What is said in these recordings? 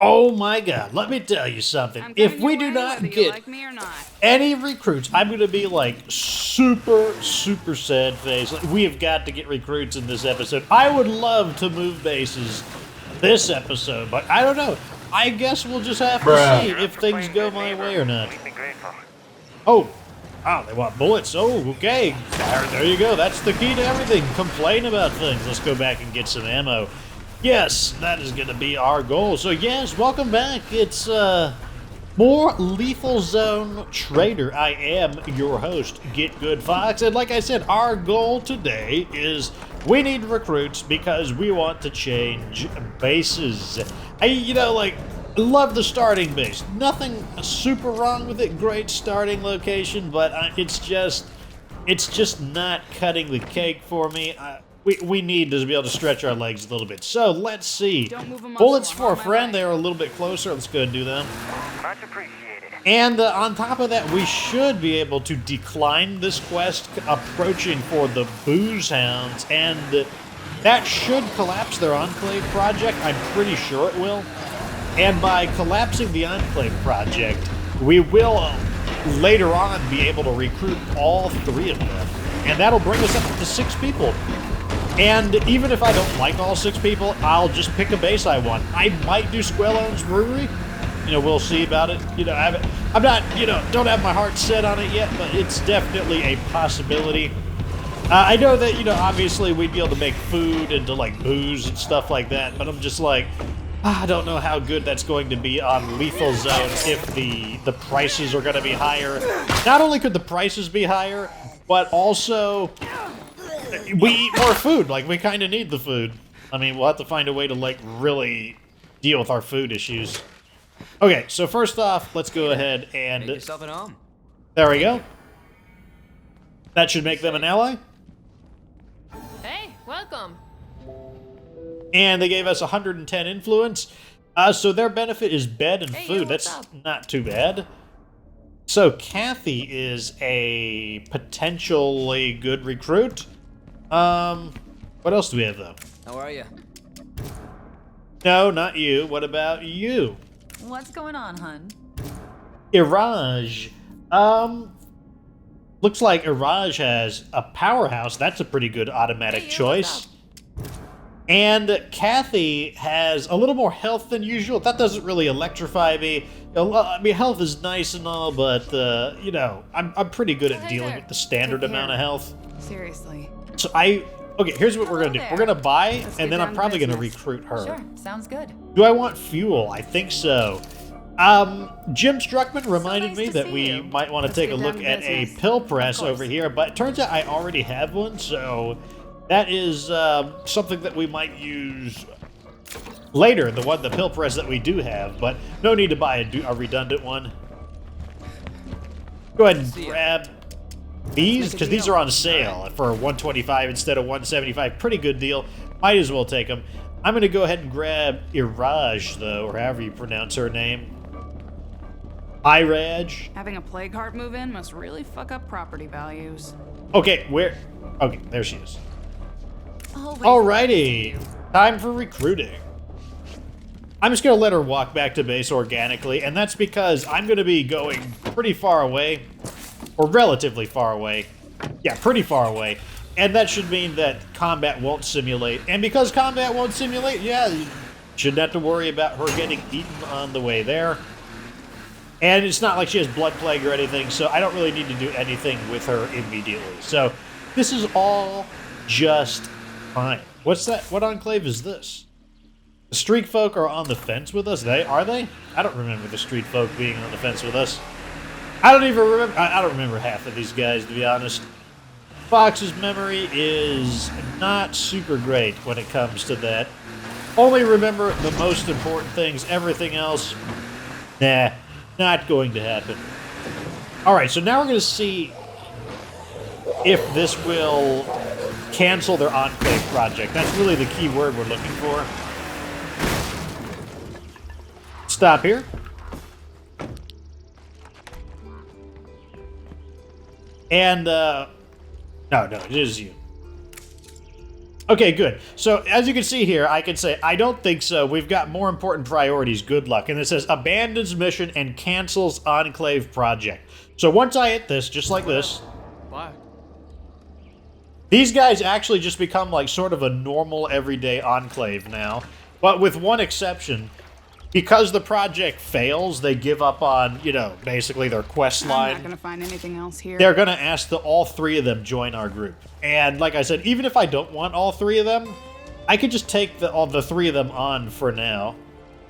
Oh my god, let me tell you something. I'm If coming we your do way, not whether you get like me or not. any recruits, I'm going to be like super, super sad face. Like, we have got to get recruits in this episode. I would love to move bases this episode, but I don't know. I guess we'll just have to see if things go my way or not. Oh, wow, they want bullets. Oh, okay. There you go. That's the key to everything. Complain about things. Let's go back and get some ammo. Yes, that is going to be our goal. So yes, welcome back. It's more Lethal Zone Trader. I am your host, Get Good Fox, and like I said, our goal today is we need recruits because we want to change bases. I love the starting base. Nothing super wrong with it. Great starting location, but it's just not cutting the cake for me. We need to be able to stretch our legs a little bit. So let's see. Don't move a muscle, Bullets I'm for a on my friend. way. They're a little bit closer. Let's go and do them. Much appreciated. And on top of that, we should be able to decline this quest approaching for the Booze Hounds. And that should collapse their Enclave project. I'm pretty sure it will. And by collapsing the Enclave project, we will later on be able to recruit all three of them. And that'll bring us up to 6 people. And even if I don't like all 6 people, I'll just pick a base I want. I might do Squellone's Brewery. We'll see about it. I'm not, don't have my heart set on it yet, but it's definitely a possibility. I know that, obviously we'd be able to make food into, like, booze and stuff like that, but I'm just like, I don't know how good that's going to be on Lethal Zone if the prices are going to be higher. Not only could the prices be higher, but also we eat more food. Like, we kind of need the food. I mean, we'll have to find a way to, like, really deal with our food issues. Okay, so first off, let's go ahead and... Make yourself at home. There we go. That should make them an ally. Hey, welcome. And they gave us 110 influence. So their benefit is bed and Hey, food. yo, what's That's up? not too bad. So Kathy is a potentially good recruit. What else do we have, though? How are you? No, not you. What about you? What's going on, hun? Iraj. Looks like Iraj has a powerhouse. That's a pretty good automatic Hey, yo, choice. what's up? And Kathy has a little more health than usual. That doesn't really electrify me. I mean, health is nice and all, but, I'm pretty good at Hey dealing there. with the standard Take amount of care. health. Seriously. So okay, here's what we're going to do. Hello We're going to buy, Let's and get then down I'm to probably going to business. recruit her. Sure, sounds good. Do I want fuel? I think so. Jim Struckman reminded nice me to that see we you. might want to Let's take a get look down to at a business. pill press Of course. over here, but it turns out I already have one, so that is something that we might use later, the pill press that we do have, but no need to buy a redundant one. Go ahead and See ya. grab these, Make a because these deal. are on sale for 125 instead of 175. Pretty good deal. Might as well take them. I'm going to go ahead and grab Iraj, though, or however you pronounce her name. Iraj. Having a plague heart move in must really fuck up property values. Okay, where? Okay, there she is. Always Alrighty, time for recruiting. I'm just going to let her walk back to base organically, and that's because I'm going to be going pretty far away, or relatively far away. Yeah, pretty far away. And that should mean that combat won't simulate. And because combat won't simulate, yeah, you shouldn't have to worry about her getting eaten on the way there. And it's not like she has blood plague or anything, so I don't really need to do anything with her immediately. So this is all just fine. What's that? What enclave is this? The street folk are on the fence with us. Are they? I don't remember the street folk being on the fence with us. I don't even remember. I don't remember half of these guys, to be honest. Fox's memory is not super great when it comes to that. Only remember the most important things. Everything else, nah, not going to happen. All right, so now we're going to see if this will cancel their Enclave project. That's really the key word we're looking for. Stop here. And, no, it is you. Okay, good. So, as you can see here, I can say, I don't think so. We've got more important priorities. Good luck. And it says, abandons mission and cancels Enclave project. So once I hit this, just like this... Why? These guys actually just become like sort of a normal everyday Enclave now. But with one exception, because the project fails, they give up on, you know, basically their quest line. I'm not gonna find anything else here. They're going to ask that all three of them join our group. And like I said, even if I don't want all three of them, I could just take all the three of them on for now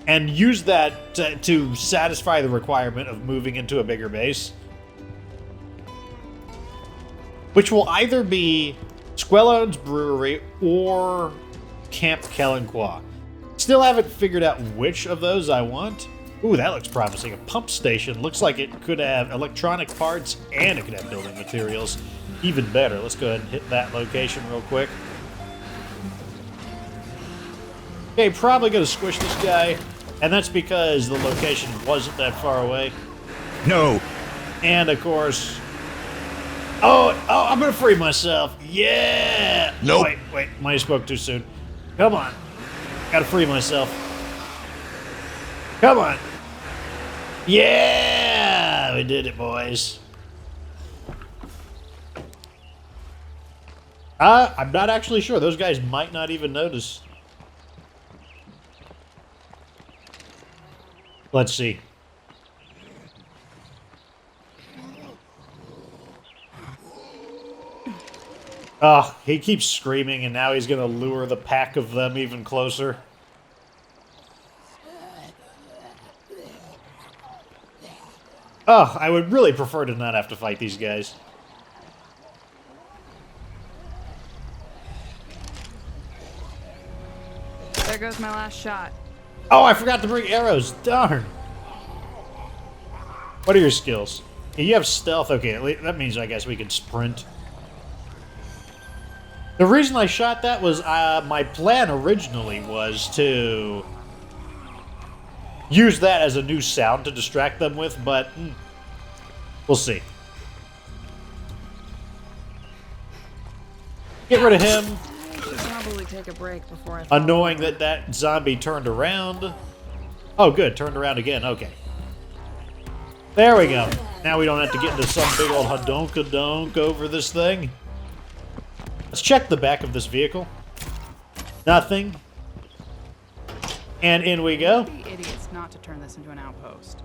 and use that to satisfy the requirement of moving into a bigger base. Which will either be Squellone's Brewery or Camp Kelenqua. Still haven't figured out which of those I want. Ooh, that looks promising. A pump station. Looks like it could have electronic parts and it could have building materials. Even better. Let's go ahead and hit that location real quick. Okay, probably going to squish this guy. And that's because the location wasn't that far away. No. And, of course... Oh, I'm going to free myself. Yeah! Nope. Wait. Might have spoke too soon. Come on. Got to free myself. Come on. Yeah! We did it, boys. I'm not actually sure. Those guys might not even notice. Let's see. Oh, he keeps screaming, and now he's going to lure the pack of them even closer. Oh, I would really prefer to not have to fight these guys. There goes my last shot. Oh, I forgot to bring arrows. Darn. What are your skills? You have stealth. Okay, that means I guess we can sprint. The reason I shot that was my plan originally was to use that as a new sound to distract them with, but we'll see. Get rid of him. Should probably take a break before I. Annoying that zombie turned around. Oh, good. Turned around again. Okay. There we go. Now we don't have to get into some big old hadonka-donk over this thing. Let's check the back of this vehicle. Nothing. And in we go. Be idiots not to turn this into an outpost.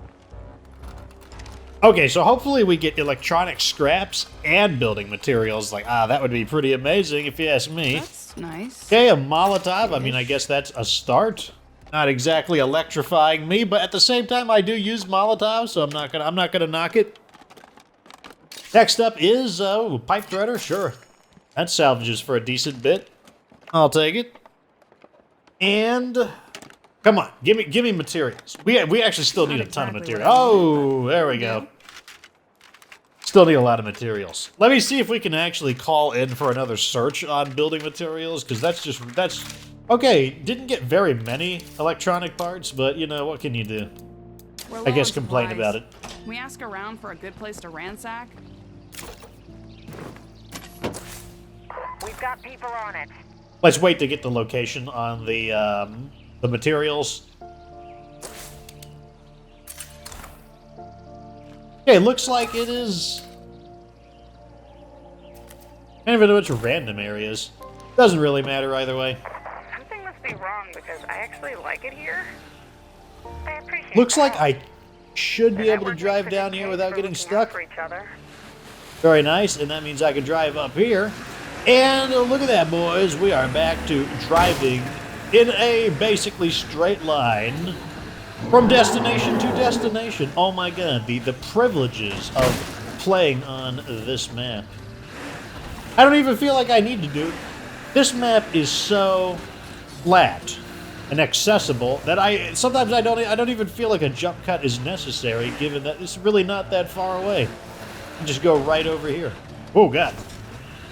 Okay, so hopefully we get electronic scraps and building materials. Like, that would be pretty amazing if you ask me. That's nice. Okay, a Molotov. I mean, I guess that's a start. Not exactly electrifying me, but at the same time, I do use Molotovs, so I'm not gonna knock it. Next up is pipe threader. Sure, that salvages for a decent bit. I'll take it. And come on, give me materials. We actually still need a ton of material. Oh, there we go. Still need a lot of materials. Let me see if we can actually call in for another search on building materials, because that's okay. Didn't get very many electronic parts, but you know what can you do? I guess complain about it. Can we ask around for a good place to ransack? We've got people on it. Let's wait to get the location on the materials. Okay, looks like it is kind of in a bunch of random areas. Doesn't really matter either way. Something must be wrong because I actually like it here. I appreciate Looks like that. I should be The able to network drive makes down for here Decay without for getting looking stuck. out for each other. Very nice, and that means I can drive up here. And look at that, boys. We are back to driving in a basically straight line from destination to destination. Oh my god, the privileges of playing on this map. I don't even feel like I need to do it. This map is so flat and accessible that sometimes I don't even feel like a jump cut is necessary, given that it's really not that far away. You just go right over here. Oh god.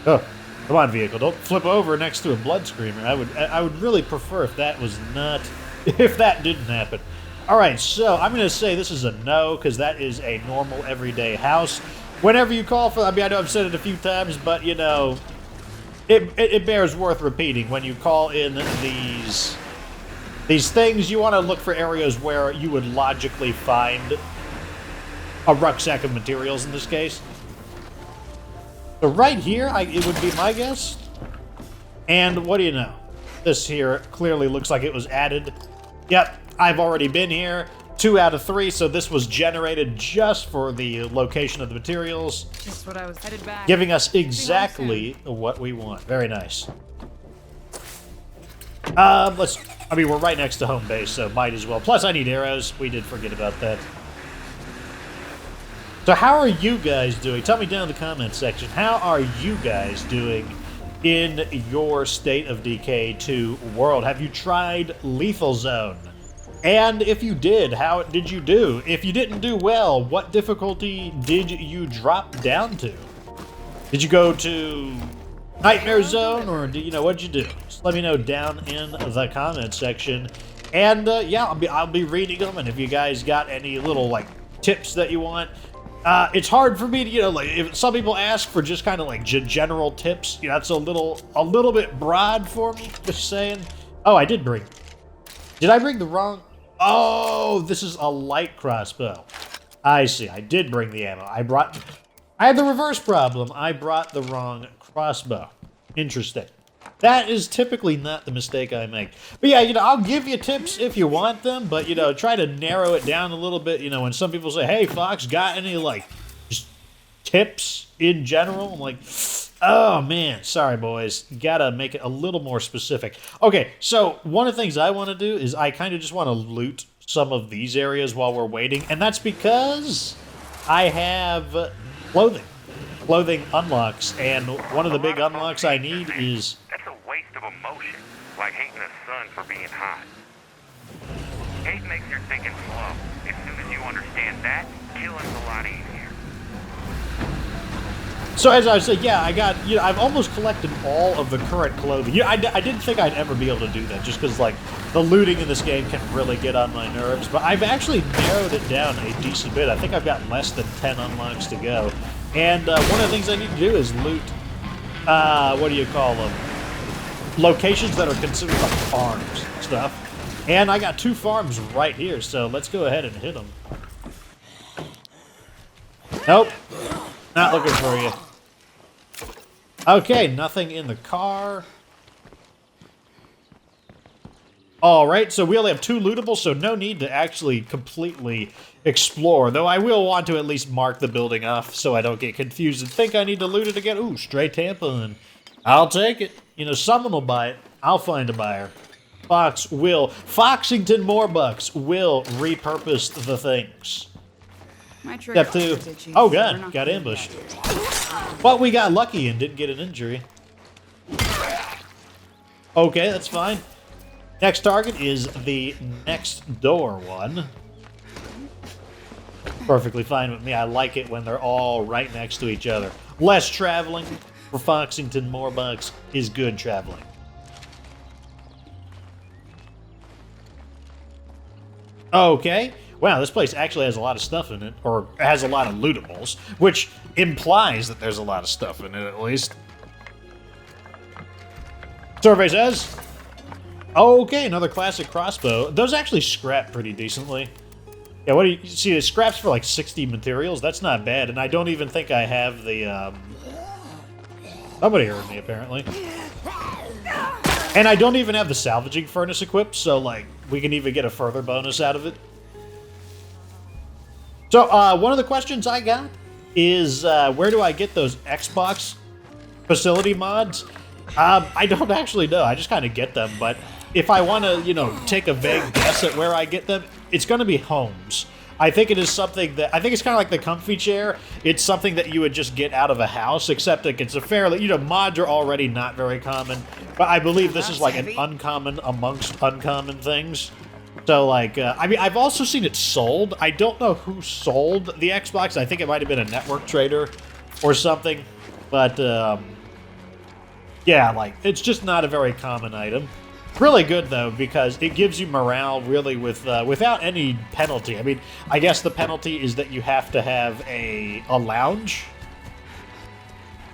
Oh, come on, vehicle! Don't flip over next to a blood screamer. I would really prefer if that was not, if that didn't happen. All right, so I'm going to say this is a no, because that is a normal everyday house. Whenever you call for, I mean, I know I've said it a few times, but you know, it bears worth repeating. When you call in these things, you want to look for areas where you would logically find a rucksack of materials in this case. So right here, it would be my guess. And what do you know? This here clearly looks like it was added. Yep, I've already been here. 2 out of 3, so this was generated just for the location of the materials. Just what I was headed back. Giving us exactly what we want. Very nice. We're right next to home base, so might as well. Plus, I need arrows. We did forget about that. So how are you guys doing? Tell me down in the comment section. How are you guys doing in your State of Decay 2 world? Have you tried Lethal Zone? And if you did, how did you do? If you didn't do well, what difficulty did you drop down to? Did you go to Nightmare Zone, or what'd you do? Just let me know down in the comment section. And yeah, I'll be reading them. And if you guys got any little tips that you want, it's hard for me to if some people ask for just kind of general tips. That's a little bit broad for me. Just saying. Oh, I did bring. Did I bring the wrong? Oh, this is a light crossbow. I see. I did bring the ammo. I had the reverse problem. I brought the wrong crossbow. Interesting. That is typically not the mistake I make. But yeah, I'll give you tips if you want them, but try to narrow it down a little bit. When some people say, "Hey, Fox, got any just tips in general?" I'm like, oh man, sorry boys, gotta make it a little more specific. Okay, so one of the things I want to do is I kind of just want to loot some of these areas while we're waiting, and that's because I have clothing unlocks, and one of the big unlocks I need is... That's a waste of emotion, like hating the sun for being hot. Hate makes your thinking slow. As soon as you understand that, killing's a lot easier. So as I was saying, yeah, I got, I've almost collected all of the current clothing. I didn't think I'd ever be able to do that, just because, the looting in this game can really get on my nerves. But I've actually narrowed it down a decent bit. I think I've got less than 10 unlocks to go. And one of the things I need to do is loot, what do you call them? Locations that are considered farms and stuff. And I got 2 farms right here, so let's go ahead and hit them. Nope. Not looking for you. Okay, nothing in the car. Alright, so we only have 2 lootables, so no need to actually completely explore. Though I will want to at least mark the building off so I don't get confused and think I need to loot it again. Ooh, stray tampon. I'll take it. Someone will buy it. I'll find a buyer. Foxington Moarbucks will repurpose the things. My trigger Step 2. is itchy, Oh so we're god, not got gonna ambushed. do that. But we got lucky and didn't get an injury. Okay, that's fine. Next target is the next door one. Perfectly fine with me. I like it when they're all right next to each other. Less traveling for Foxington Moarbucks is good traveling. Okay. Wow, this place actually has a lot of stuff in it, or has a lot of lootables, which implies that there's a lot of stuff in it, at least. Survey says. Okay, another classic crossbow. Those actually scrap pretty decently. Yeah, what do you see? It scraps for 60 materials. That's not bad, and I don't even think I have the. Somebody heard me apparently. And I don't even have the salvaging furnace equipped, so we can even get a further bonus out of it. So, one of the questions I got is, where do I get those Xbox facility mods? I don't actually know. I just kind of get them, but if I want to, take a vague guess at where I get them, it's going to be homes. I think it is something that, I think it's kind of like the comfy chair. It's something that you would just get out of a house, except it's a fairly, mods are already not very common, but I believe this is an uncommon amongst uncommon things. So, I've also seen it sold. I don't know who sold the Xbox. I think it might have been a network trader or something. But, yeah, it's just not a very common item. Really good, though, because it gives you morale, really, without any penalty. I mean, I guess the penalty is that you have to have a lounge.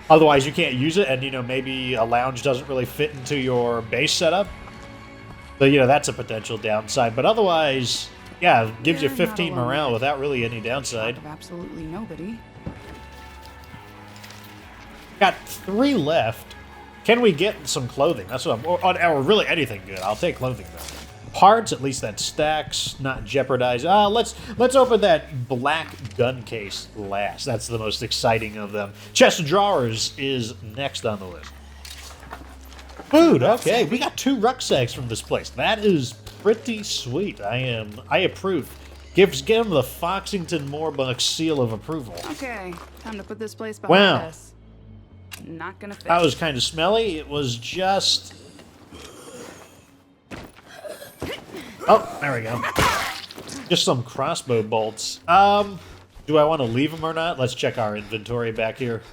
Otherwise, you can't use it, and, you know, maybe a lounge doesn't really fit into your base setup. So, you know, that's a potential downside. But otherwise, yeah, it gives you You're not 15 alone. morale without really any downside. Of absolutely nobody. Got 3 left. Can we get some clothing? That's what I'm... Or really anything good. I'll take clothing, though. Parts, at least that stacks, not jeopardize. Let's open that black gun case last. That's the most exciting of them. Chest of drawers is next on the list. Food, okay. We got 2 rucksacks from this place. That is pretty sweet. I approve. Give him the Foxington Moarbucks seal of approval. Okay, time to put this place behind Wow. us. Not gonna fit. That was kind of smelly. It was just... Oh, there we go. Just some crossbow bolts. Do I want to leave them or not? Let's check our inventory back here.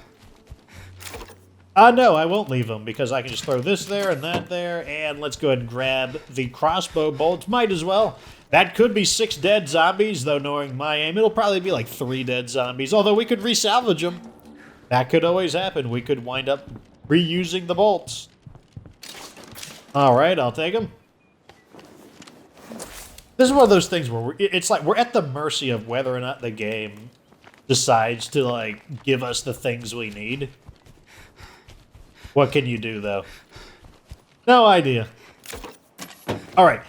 No, I won't leave them because I can just throw this there and that there. And let's go ahead and grab the crossbow bolts. Might as well. That could be 6 dead zombies, though knowing my aim, it'll probably be like 3 dead zombies. Although we could resalvage them. That could always happen. We could wind up reusing the bolts. Alright, I'll take them. This is one of those things where it's like we're at the mercy of whether or not the game decides to, like, give us the things we need. What can you do, though? No idea. Alright,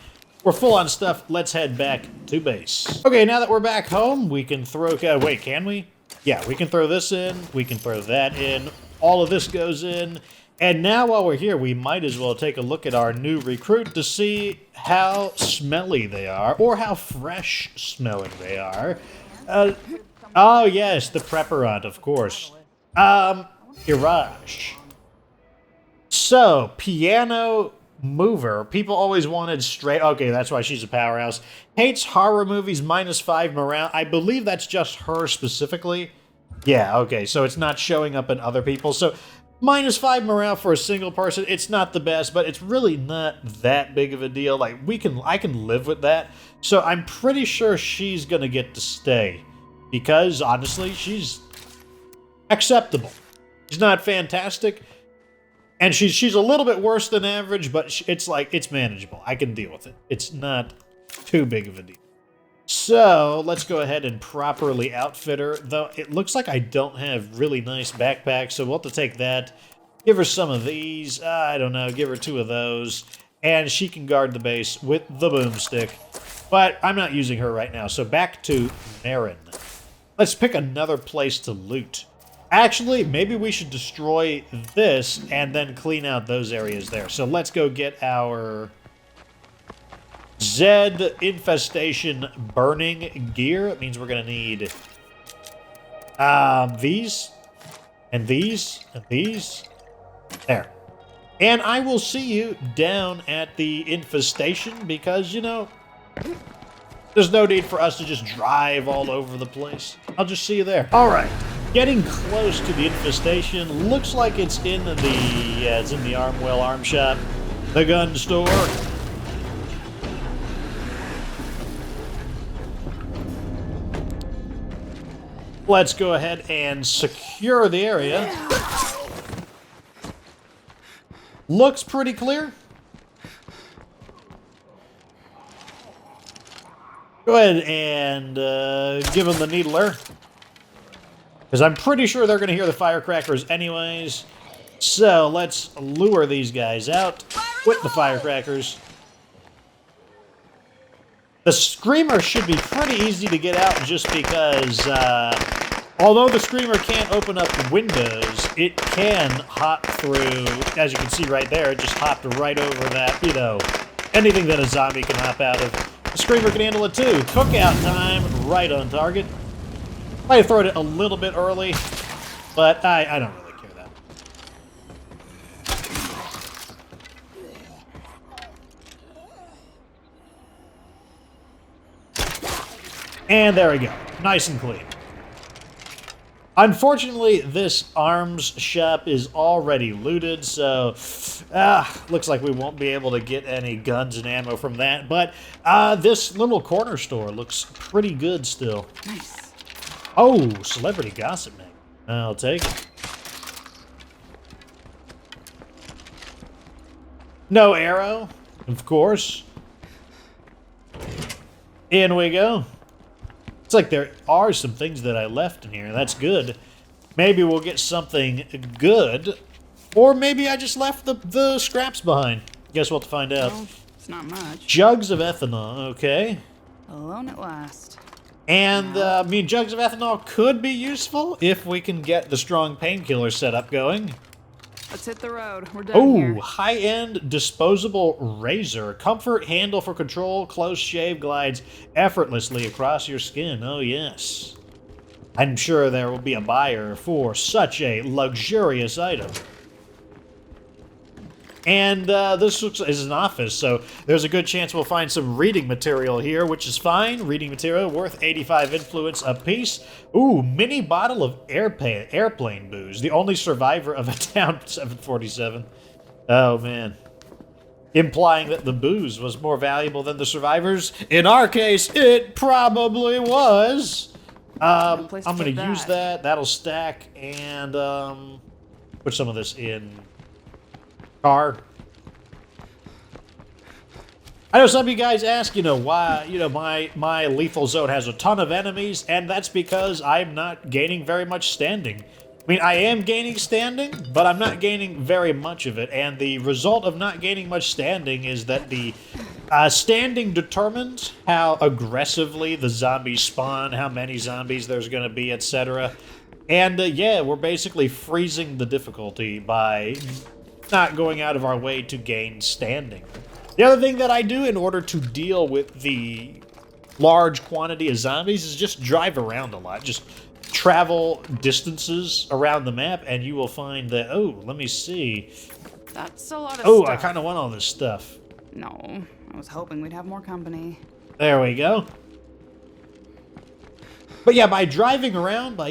we're full on stuff. Let's head back to base. Okay, now that we're back home, we can throw... wait, can we? Yeah, we can throw this in. We can throw that in. All of this goes in. And now while we're here, we might as well take a look at our new recruit to see how smelly they are, or how fresh smelling they are. Oh yes, the preparant, of course. Iraj. So, piano mover. People always wanted straight... Okay, that's why she's a powerhouse. Hates horror movies, -5 morale. I believe that's just her specifically. Yeah, okay, so it's not showing up in other people. So... -5 morale for a single person, it's not the best, but it's really not that big of a deal. Like, I can live with that. So I'm pretty sure she's gonna get to stay. Because, honestly, she's acceptable. She's not fantastic. And she's a little bit worse than average, but it's manageable. I can deal with it. It's not too big of a deal. So, let's go ahead and properly outfit her. Though, it looks like I don't have really nice backpacks, so we'll have to take that. Give her some of these. I don't know, give her 2 of those. And she can guard the base with the boomstick. But I'm not using her right now, so back to Marin. Let's pick another place to loot. Actually, maybe we should destroy this and then clean out those areas there. So let's go get our... Zed infestation burning gear. It means we're going to need these and these and these. There. And I will see you down at the infestation because, you know, there's no need for us to just drive all over the place. I'll just see you there. All right. Getting close to the infestation. Looks like it's in the Armwell Arm Shop, the gun store. Let's go ahead and secure the area. Looks pretty clear. Go ahead and give them the needler. Because I'm pretty sure they're going to hear the firecrackers anyways. So let's lure these guys out with the firecrackers. The Screamer should be pretty easy to get out just because, although the Screamer can't open up windows, it can hop through, as you can see right there, it just hopped right over that, you know, anything that a zombie can hop out of. The Screamer can handle it too. Cookout time, right on target. Might have thrown it a little bit early, but I don't really care that. And there we go. Nice and clean. Unfortunately, this arms shop is already looted, so looks like we won't be able to get any guns and ammo from that. But this little corner store looks pretty good still. Nice. Oh, celebrity gossip, man. I'll take it. No arrow, of course. In we go. It's like there are some things that I left in here. That's good. Maybe we'll get something good. Or maybe I just left the scraps behind. Guess we'll have to find out. Well, it's not much. Jugs of ethanol, okay. Alone at last. And, I mean, jugs of ethanol could be useful if we can get the strong painkiller setup going. Let's hit the road. We're done here. Oh, high-end disposable razor. Comfort, handle for control, close shave glides effortlessly across your skin. Oh, yes. I'm sure there will be a buyer for such a luxurious item. And this is an office, so there's a good chance we'll find some reading material here, which is fine. Reading material worth 85 influence apiece. Ooh, mini bottle of airplane booze. The only survivor of a down 747. Oh, man. Implying that the booze was more valuable than the survivors. In our case, it probably was. I'm going to use that. That'll stack. And put some of this in car. I know some of you guys ask, why, my lethal zone has a ton of enemies, and that's because I'm not gaining very much standing. I mean, I am gaining standing, but I'm not gaining very much of it, and the result of not gaining much standing is that the standing determines how aggressively the zombies spawn, how many zombies there's going to be, etc. And yeah, we're basically freezing the difficulty by not going out of our way to gain standing. The other thing that I do in order to deal with the large quantity of zombies is just drive around a lot. Just travel distances around the map, and you will find that, oh, let me see. That's a lot of stuff. Oh, I kind of want all this stuff. No, I was hoping we'd have more company. There we go. But yeah, by driving around, by,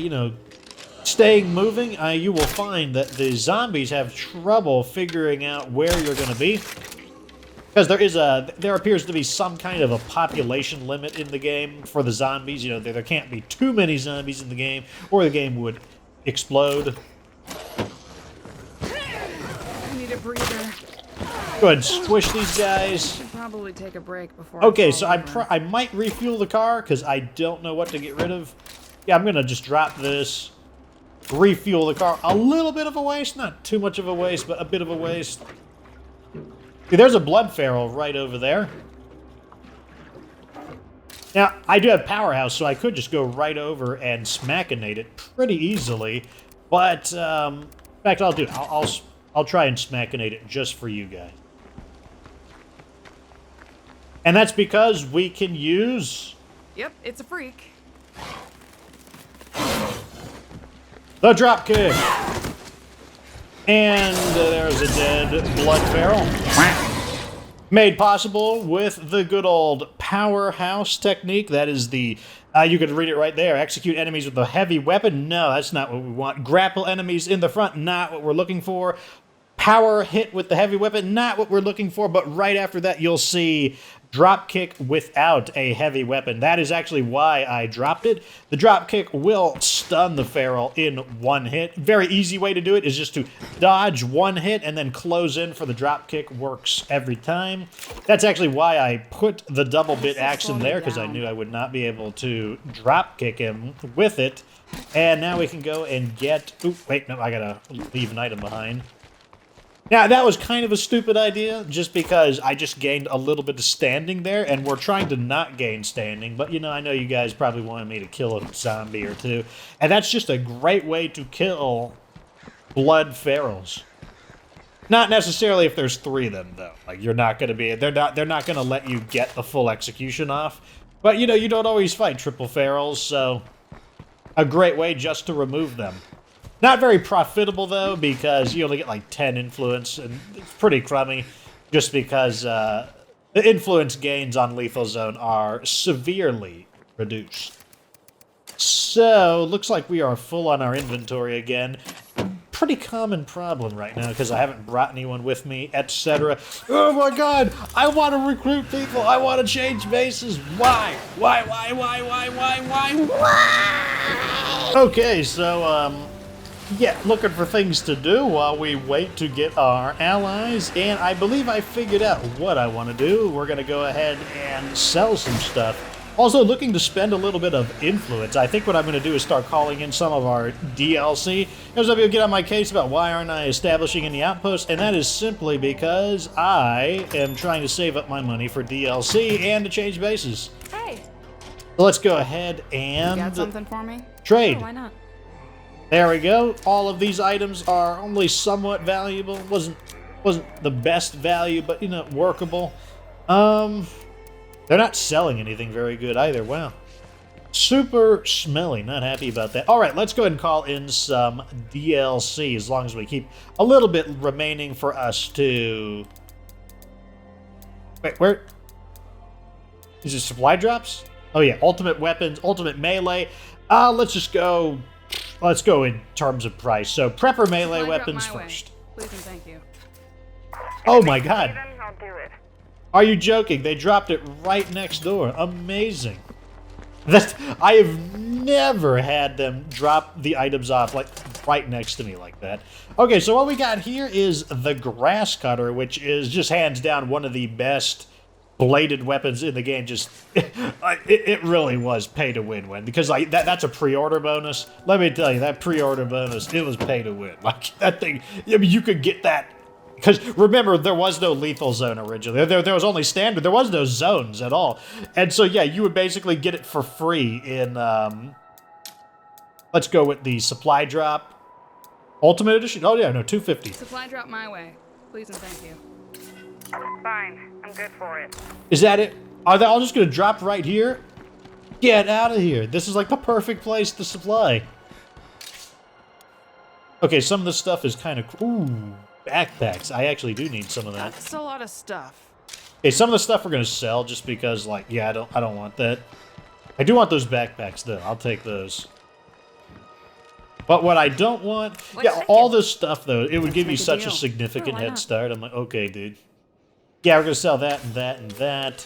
staying moving, you will find that the zombies have trouble figuring out where you're going to be. Because there appears to be some kind of a population limit in the game for the zombies. There can't be too many zombies in the game, or the game would explode. I need a breather. Go ahead and squish these guys. Should probably take a break before. Okay, I so fall over. I might refuel the car, because I don't know what to get rid of. Yeah, I'm going to just drop this. Refuel the car. A little bit of a waste. Not too much of a waste, but a bit of a waste. See, there's a blood feral right over there. Now, I do have powerhouse, so I could just go right over and smackinate it pretty easily. But, in fact, I'll do it. I'll try and smackinate it just for you guys. And that's because we can use... Yep, it's a freak. the drop kick. And there's a dead blood feral. Made possible with the good old powerhouse technique. That is the, you could read it right there. Execute enemies with a heavy weapon. No, that's not what we want. Grapple enemies in the front. Not what we're looking for. Power hit with the heavy weapon. Not what we're looking for. But right after that, you'll see drop kick without a heavy weapon. That is actually why I dropped it. The drop kick will stun the feral in one hit. Very easy way to do it is just to dodge one hit and then close in for the drop kick. Works every time. That's actually why I put the double bit axe in there, because I knew I would not be able to drop kick him with it. And now we can go and get... Oop, wait, no, I gotta leave an item behind. Now, that was kind of a stupid idea, just because I just gained a little bit of standing there, and we're trying to not gain standing, but, I know you guys probably wanted me to kill a zombie or two, and that's just a great way to kill blood ferals. Not necessarily if there's 3 of them, though. Like, you're not going to be... They're not going to let you get the full execution off, but, you don't always fight triple ferals, so a great way just to remove them. Not very profitable, though, because you only get like 10 influence, and it's pretty crummy, just because the influence gains on Lethal Zone are severely reduced. So, looks like we are full on our inventory again. Pretty common problem right now, because I haven't brought anyone with me, etc. Oh my god! I want to recruit people! I want to change bases! Why? Why? Okay, so, yeah, looking for things to do while we wait to get our allies, and I believe I figured out what I want to do. We're going to go ahead and sell some stuff. Also looking to spend a little bit of influence. I think what I'm going to do is start calling in some of our DLC. As some people get on my case about why aren't I establishing any outposts, and that is simply because I am trying to save up my money for DLC and to change bases. Hey, So let's go ahead you and got something for me? trade. Sure, why not? There we go. All of these items are only somewhat valuable. Wasn't the best value, but you know, workable. They're not selling anything very good either. Wow. Super smelly. Not happy about that. All right, let's go ahead and call in some DLC as long as we keep a little bit remaining for us to... Wait, where... Is it supply drops? Oh yeah, ultimate weapons, ultimate melee. Let's just go... Let's go in terms of price. So, prepper melee Supply drop weapons my way. first. Please and thank you. Oh my god. Steven, I'll do it. Are you joking? They dropped it right next door. Amazing. I have never had them drop the items off like right next to me like that. Okay, so what we got here is the grass cutter, which is just hands down one of the best bladed weapons in the game. Just it really was pay to win because like that's a pre-order bonus. Let me tell you, that pre-order bonus, it was pay to win. Like that thing, I mean, you could get that. Because remember, there was no lethal zone originally. There was only standard. There was no zones at all. And so, yeah, you would basically get it for free in... let's go with the supply drop. Ultimate edition? Oh, yeah, no, 250. Supply drop my way. Please and thank you. Fine, I'm good for it. Is that it? Are they all just going to drop right here? Get out of here. This is like the perfect place to supply. Okay, some of this stuff is kind of... Ooh. Backpacks. I actually do need some of that. That's a lot of stuff. Okay, some of the stuff we're gonna sell just because, like, yeah, I don't want that. I do want those backpacks though. I'll take those. But what I don't want, yeah, all this stuff though, it would give you make a such a deal. significant Sure, why head not? start. I'm like, okay, dude. Yeah, we're gonna sell that and that and that.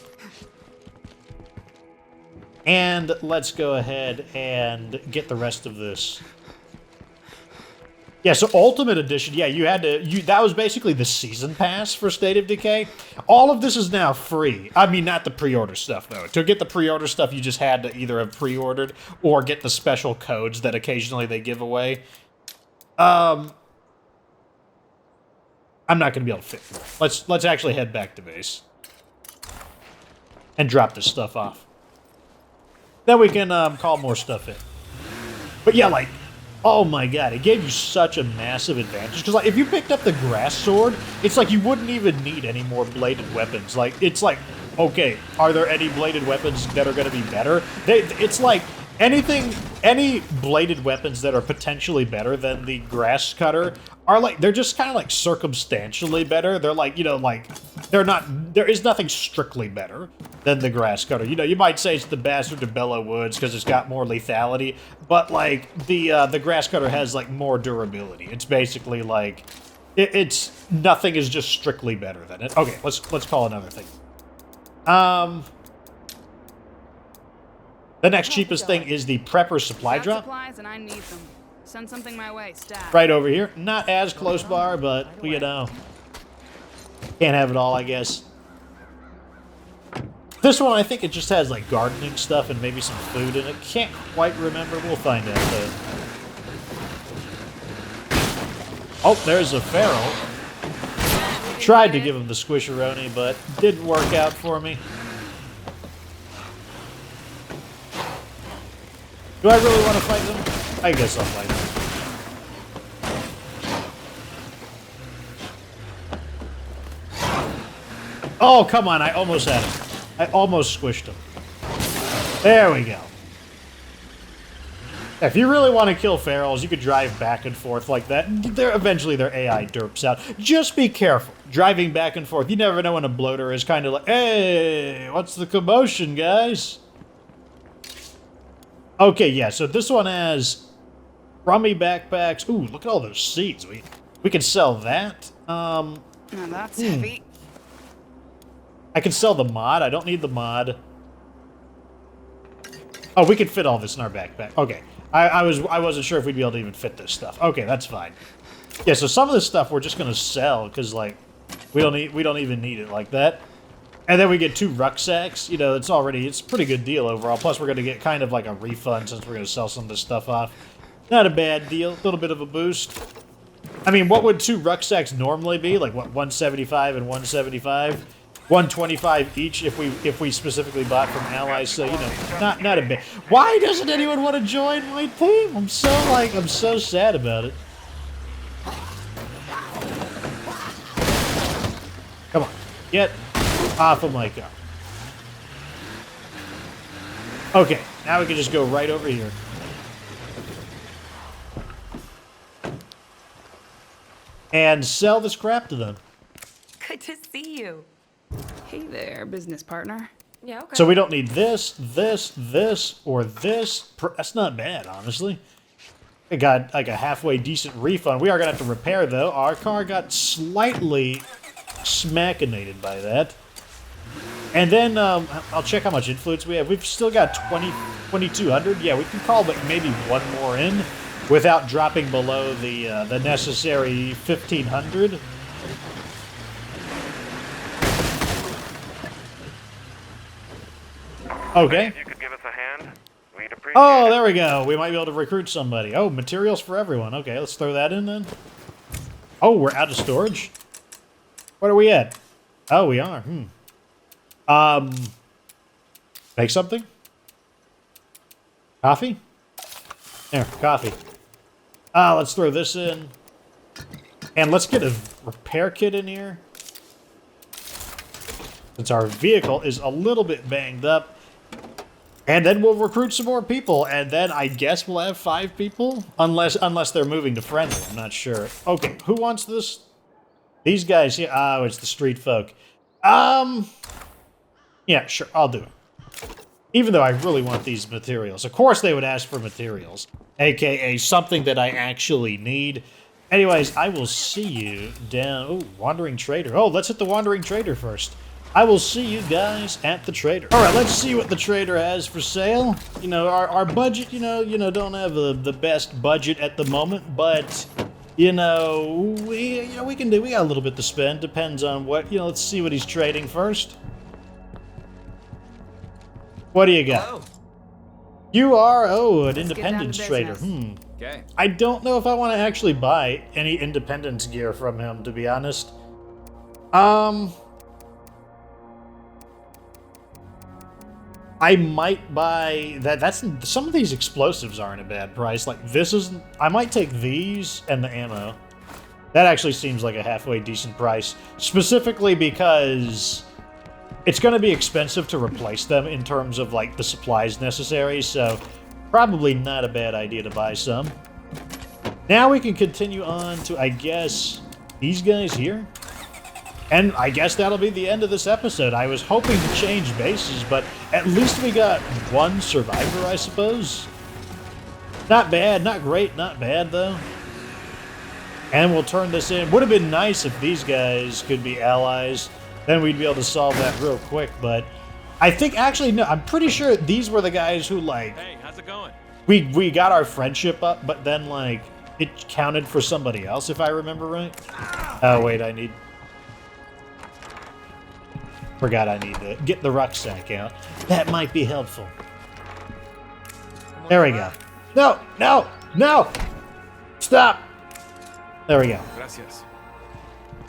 And let's go ahead and get the rest of this. Yeah, so Ultimate Edition, yeah, you had to... that was basically the Season Pass for State of Decay. All of this is now free. I mean, not the pre-order stuff, though. To get the pre-order stuff, you just had to either have pre-ordered or get the special codes that occasionally they give away. I'm not going to be able to fit through. Let's actually head back to base. And drop this stuff off. Then we can call more stuff in. But yeah, like... Oh my god, it gave you such a massive advantage. Because like, if you picked up the grass sword, it's like you wouldn't even need any more bladed weapons. Like, it's like, okay, are there any bladed weapons that are going to be better? It's like, any bladed weapons that are potentially better than the grass cutter are like, they're just kind of like circumstantially better. They're like, you know, like, there is nothing strictly better than the grass cutter. You know, you might say it's the Bastard of Bellow Woods because it's got more lethality, but like, the grass cutter has like more durability. It's basically like, it's nothing is just strictly better than it. Okay, let's call another thing. The next cheapest thing is the Prepper Supply Got Drop. supplies and I need them. Send something my way, stat. Right over here. Not as close bar, but, you know, can't have it all, I guess. This one, I think it just has, like, gardening stuff and maybe some food in it. Can't quite remember. We'll find out, though. Oh, there's a feral. Tried to give him the squisheroni, but didn't work out for me. Do I really want to fight them? I guess I'll fight them. Oh, come on. I almost had him. I almost squished him. There we go. If you really want to kill ferals, you could drive back and forth like that. Eventually their AI derps out. Just be careful. Driving back and forth. You never know when a bloater is kind of like, hey, what's the commotion, guys? Okay, yeah, so this one has rummy backpacks. Ooh, look at all those seeds. We can sell that. Now that's heavy. I can sell the mod. I don't need the mod. Oh, we can fit all this in our backpack. Okay. I wasn't sure if we'd be able to even fit this stuff. Okay, that's fine. Yeah, so some of this stuff we're just gonna sell because like we don't even need it like that. And then we get 2 rucksacks. You know, it's a pretty good deal overall. Plus we're gonna get kind of like a refund since we're gonna sell some of this stuff off. Not a bad deal. A little bit of a boost. I mean, what would 2 rucksacks normally be? Like what, 175 and 175? 125 each if we specifically bought from allies, so you know, not a bit. Why doesn't anyone want to join my team? I'm so sad about it. Come on, get off of my car. Okay, now we can just go right over here. And sell this crap to them. Good to see you. Hey there, business partner. Yeah, okay. So we don't need this, or this. That's not bad, honestly. We got like a halfway decent refund. We are going to have to repair, though. Our car got slightly smackinated by that. And then I'll check how much influence we have. We've still got 2,200. Yeah, we can call but maybe one more in without dropping below the necessary 1,500. Okay. If you could give us a hand, we'd appreciate Oh, it. there we go. We might be able to recruit somebody. Oh, materials for everyone. Okay, let's throw that in then. Oh, we're out of storage? What are we at? Oh, we are. Make something? Coffee? There, coffee. Let's throw this in. And let's get a repair kit in here. Since our vehicle is a little bit banged up. And then we'll recruit some more people, and then I guess we'll have 5 people? Unless they're moving to friendly, I'm not sure. Okay, who wants this? These guys here. Oh, it's the street folk. Yeah, sure, I'll do it. Even though I really want these materials. Of course they would ask for materials. AKA something that I actually need. Anyways, I will see you down... Oh, Wandering Trader. Oh, let's hit the Wandering Trader first. I will see you guys at the trader. All right, let's see what the trader has for sale. You know, our budget, you know, don't have the best budget at the moment, but we can do. We got a little bit to spend. Depends on what. Let's see what he's trading first. What do you got? Hello. You are an get down to independence trader. business. Okay. I don't know if I want to actually buy any independence gear from him, to be honest. I might buy that. That's some of these explosives aren't a bad price. Like this isn't. I might take these and the ammo. That actually seems like a halfway decent price, specifically because it's going to be expensive to replace them in terms of like the supplies necessary. So probably not a bad idea to buy some. Now we can continue on to, I guess, these guys here. And I guess that'll be the end of this episode. I was hoping to change bases, but at least we got 1 survivor, I suppose. Not bad, not great, not bad, though. And we'll turn this in. Would have been nice if these guys could be allies. Then we'd be able to solve that real quick, but I think, actually, no, I'm pretty sure these were the guys who, like... Hey, how's it going? We got our friendship up, but then, like, it counted for somebody else, if I remember right. Oh, wait, I need... Forgot I need to get the rucksack out. That might be helpful. There we go. No, no, no! Stop! There we go. Gracias.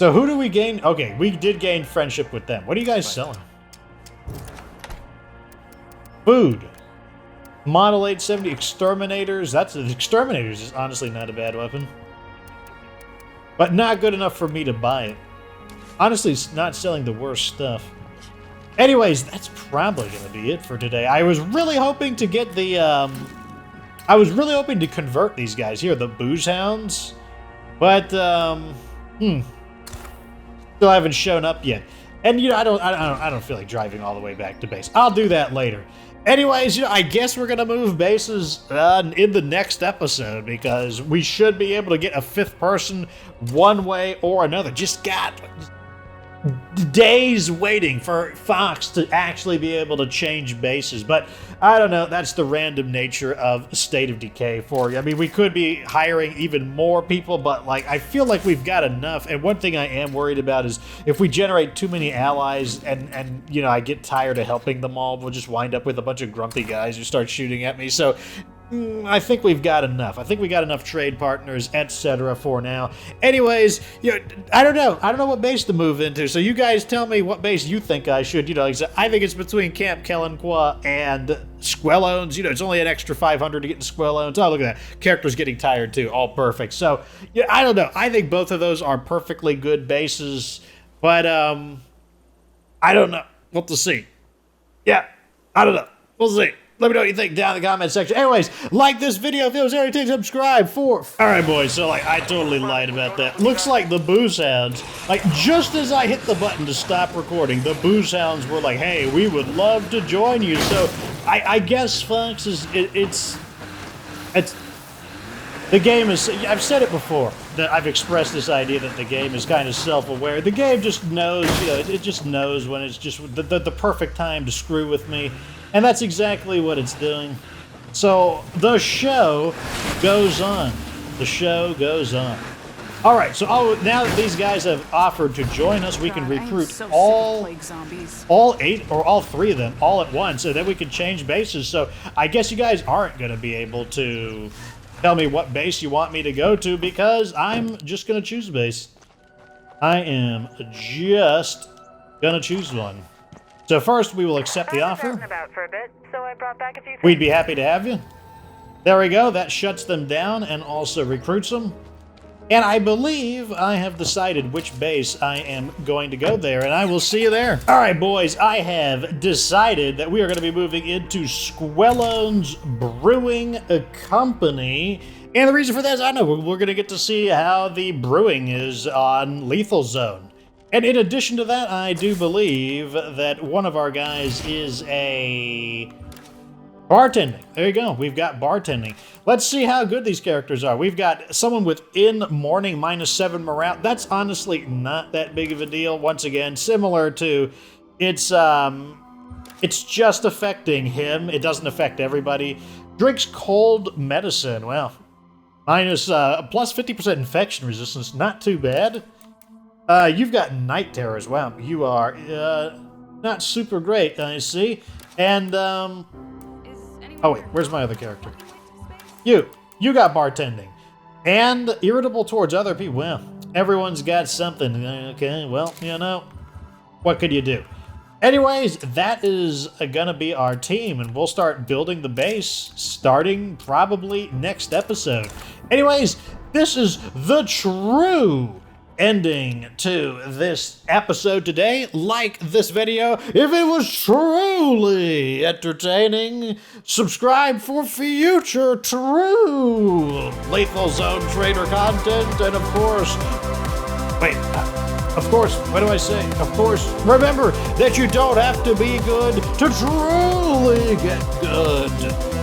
So who do we gain? Okay, we did gain friendship with them. What are you guys selling? Food. Model 870 exterminators. Exterminators is honestly not a bad weapon. But not good enough for me to buy it. Honestly, it's not selling the worst stuff. Anyways, that's probably going to be it for today. I was really hoping to get the, I was really hoping to convert these guys here, the booze hounds. But, still haven't shown up yet. And, I don't feel like driving all the way back to base. I'll do that later. Anyways, I guess we're going to move bases in the next episode because we should be able to get a 5th person one way or another. Just days waiting for Fox to actually be able to change bases. But I don't know, that's the random nature of State of Decay for you. I mean, we could be hiring even more people, but like I feel like we've got enough. And one thing I am worried about is if we generate too many allies and you know, I get tired of helping them all, we'll just wind up with a bunch of grumpy guys who start shooting at me. So I think we've got enough. I think we got enough trade partners, etc. for now. Anyways, you know, I don't know. I don't know what base to move into. So you guys tell me what base you think I should. You know, I think it's between Camp Kellenqua and Squellones. You know, it's only an extra 500 to get to Squellones. Oh, look at that. Character's getting tired too. All perfect. So, yeah, I don't know. I think both of those are perfectly good bases. But, I don't know. We'll have to see. Yeah, I don't know. We'll see. Let me know what you think down in the comment section. Anyways, like this video if it was everything, subscribe for... Alright, boys, so, like, I totally lied about that. Looks like the boo sounds, like, just as I hit the button to stop recording, the boo sounds were like, hey, we would love to join you. So, I guess, Fox, it's... The game is... I've said it before, that I've expressed this idea that the game is kind of self-aware. The game just knows, you know, it just knows when it's just the perfect time to screw with me. And that's exactly what it's doing. So, the show goes on. The show goes on. Alright, so now that these guys have offered to join us, we can recruit all 8 or all 3 of them all at once, and then we can change bases. So, I guess you guys aren't going to be able to tell me what base you want me to go to, because I'm just going to choose a base. I am just going to choose one. So first, we will accept the offer. About for a bit, so I brought back a few things. We'd be happy to have you. There we go. That shuts them down and also recruits them. And I believe I have decided which base I am going to go there, and I will see you there. All right, boys, I have decided that we are going to be moving into Squellones Brewing Company. And the reason for that is, I don't know, we're going to get to see how the brewing is on Lethal Zone. And in addition to that, I do believe that one of our guys is a bartending. There you go. We've got bartending. Let's see how good these characters are. We've got someone with in morning -7 morale. That's honestly not that big of a deal. Once again, similar to it's just affecting him. It doesn't affect everybody. Drinks cold medicine. Well, plus 50% infection resistance. Not too bad. You've got Night Terror as well. You are not super great, I see. And, oh wait, where's my other character? You got bartending. And irritable towards other people. Well, everyone's got something. Okay, well, you know, what could you do? Anyways, that is gonna be our team, and we'll start building the base starting probably next episode. Anyways, this is the true ending to this episode today. Like this video if it was truly entertaining. Subscribe for future true Lethal Zone Trader content. And of course, what do I say? Of course, remember that you don't have to be good to truly get good.